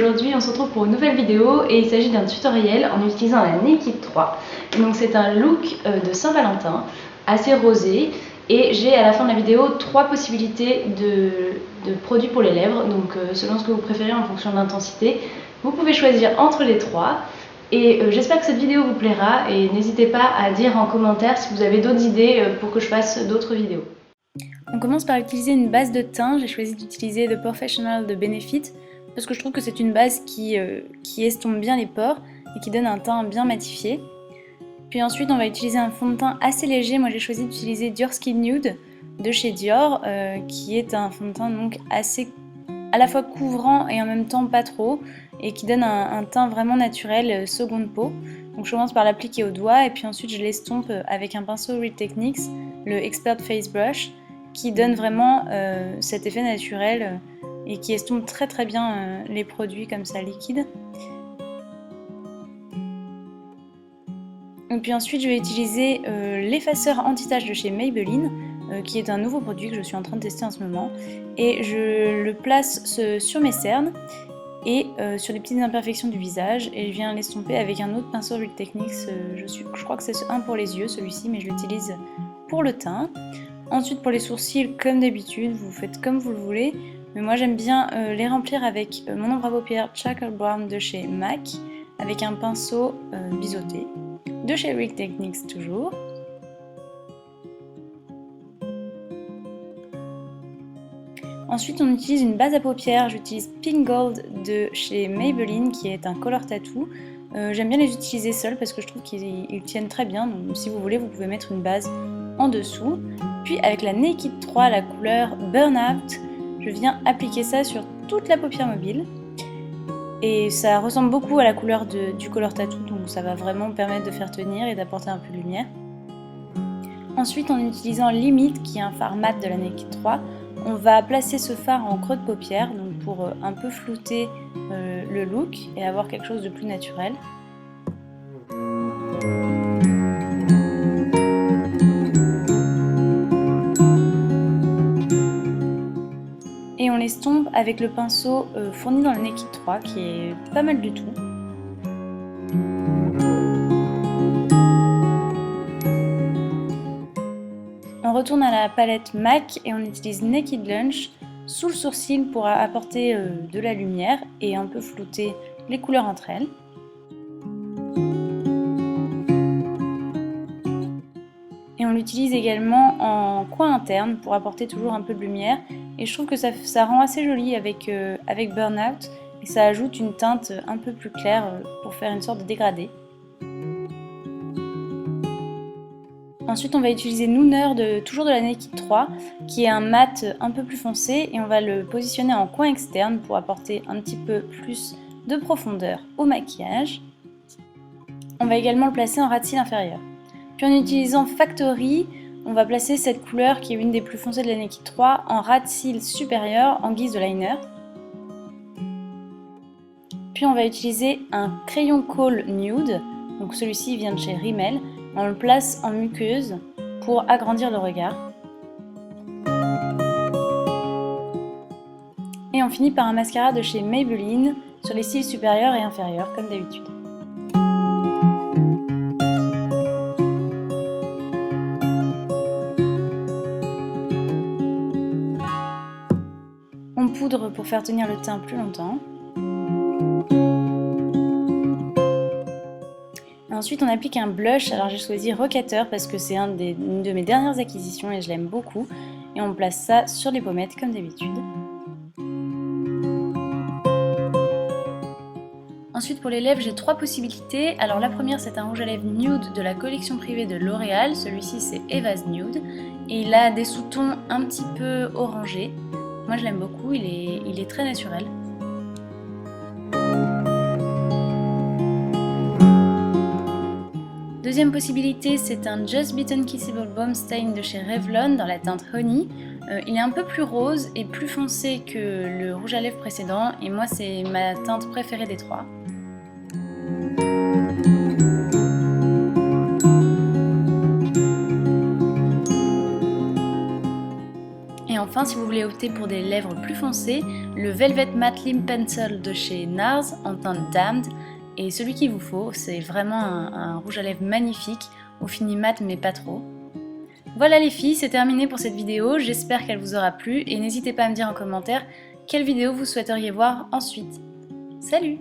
aujourd'hui on se retrouve pour une nouvelle vidéo et il s'agit d'un tutoriel en utilisant la Naked 3. Donc c'est un look de Saint-Valentin assez rosé et j'ai à la fin de la vidéo 3 possibilités de produits pour les lèvres. Donc selon ce que vous préférez en fonction de l'intensité, vous pouvez choisir entre les 3. Et j'espère que cette vidéo vous plaira et n'hésitez pas à dire en commentaire si vous avez d'autres idées pour que je fasse d'autres vidéos. On commence par utiliser une base de teint. J'ai choisi d'utiliser The Professional de Benefit parce que je trouve que c'est une base qui estompe bien les pores et qui donne un teint bien matifié. Puis ensuite on va utiliser un fond de teint assez léger. Moi j'ai choisi d'utiliser Dior Skin Nude de chez Dior qui est un fond de teint donc assez à la fois couvrant et en même temps pas trop et qui donne un teint vraiment naturel seconde peau. Donc je commence par l'appliquer au doigt et puis ensuite je l'estompe avec un pinceau Real Techniques, le Expert Face Brush, qui donne vraiment cet effet naturel et qui estompe très très bien les produits comme ça liquides. Et puis ensuite je vais utiliser l'effaceur anti-tache de chez Maybelline, qui est un nouveau produit que je suis en train de tester en ce moment, et je le place sur mes cernes et sur les petites imperfections du visage, et je viens l'estomper avec un autre pinceau Real Techniques, je crois que c'est un pour les yeux celui-ci, mais je l'utilise pour le teint. Ensuite pour les sourcils, comme d'habitude, vous faites comme vous le voulez, mais moi j'aime bien les remplir avec mon ombre à paupières Charcoal Brown de chez MAC, avec un pinceau biseauté, de chez Real Techniques toujours. Ensuite on utilise une base à paupières, j'utilise Pink Gold de chez Maybelline qui est un color tattoo. J'aime bien les utiliser seuls parce que je trouve qu'ils tiennent très bien, donc si vous voulez vous pouvez mettre une base en dessous. Puis avec la Naked 3, la couleur Burnout, je viens appliquer ça sur toute la paupière mobile. Et ça ressemble beaucoup à la couleur du color tattoo, donc ça va vraiment permettre de faire tenir et d'apporter un peu de lumière. Ensuite en utilisant Limit, qui est un fard mat de la Naked 3, on va placer ce fard en creux de paupière, donc pour un peu flouter le look et avoir quelque chose de plus naturel. Et on l'estompe avec le pinceau fourni dans la Naked 3 qui est pas mal du tout. On retourne à la palette MAC et on utilise Naked Lunch sous le sourcil pour apporter de la lumière et un peu flouter les couleurs entre elles. Et on l'utilise également en coin interne pour apporter toujours un peu de lumière. Et je trouve que ça rend assez joli avec Burnout et ça ajoute une teinte un peu plus claire pour faire une sorte de dégradé. Ensuite on va utiliser Nooner toujours de la Naked 3 qui est un mat un peu plus foncé et on va le positionner en coin externe pour apporter un petit peu plus de profondeur au maquillage. On va également le placer en ras de cils inférieur. Puis en utilisant Factory, on va placer cette couleur qui est une des plus foncées de la Naked 3 en ras de cils supérieur en guise de liner. Puis on va utiliser un crayon Kohl Nude, donc celui-ci vient de chez Rimmel. On le place en muqueuse pour agrandir le regard. Et on finit par un mascara de chez Maybelline sur les cils supérieurs et inférieurs comme d'habitude. On poudre pour faire tenir le teint plus longtemps. Ensuite on applique un blush, alors j'ai choisi Rockateur parce que c'est une de mes dernières acquisitions et je l'aime beaucoup. Et on place ça sur les pommettes comme d'habitude. Ensuite pour les lèvres j'ai 3 possibilités. Alors la première c'est un rouge à lèvres nude de la collection privée de L'Oréal. Celui-ci c'est Eva's Nude et il a des sous-tons un petit peu orangés. Moi je l'aime beaucoup, il est très naturel. Deuxième possibilité, c'est un Just Beaten Kissable Balm Stain de chez Revlon dans la teinte Honey. Il est un peu plus rose et plus foncé que le rouge à lèvres précédent et moi c'est ma teinte préférée des 3. Et enfin, si vous voulez opter pour des lèvres plus foncées, le Velvet Matte Lip Pencil de chez NARS en teinte Damned est celui qu'il vous faut. C'est vraiment un rouge à lèvres magnifique, au fini mat mais pas trop. Voilà les filles, c'est terminé pour cette vidéo, j'espère qu'elle vous aura plu et n'hésitez pas à me dire en commentaire quelle vidéo vous souhaiteriez voir ensuite. Salut!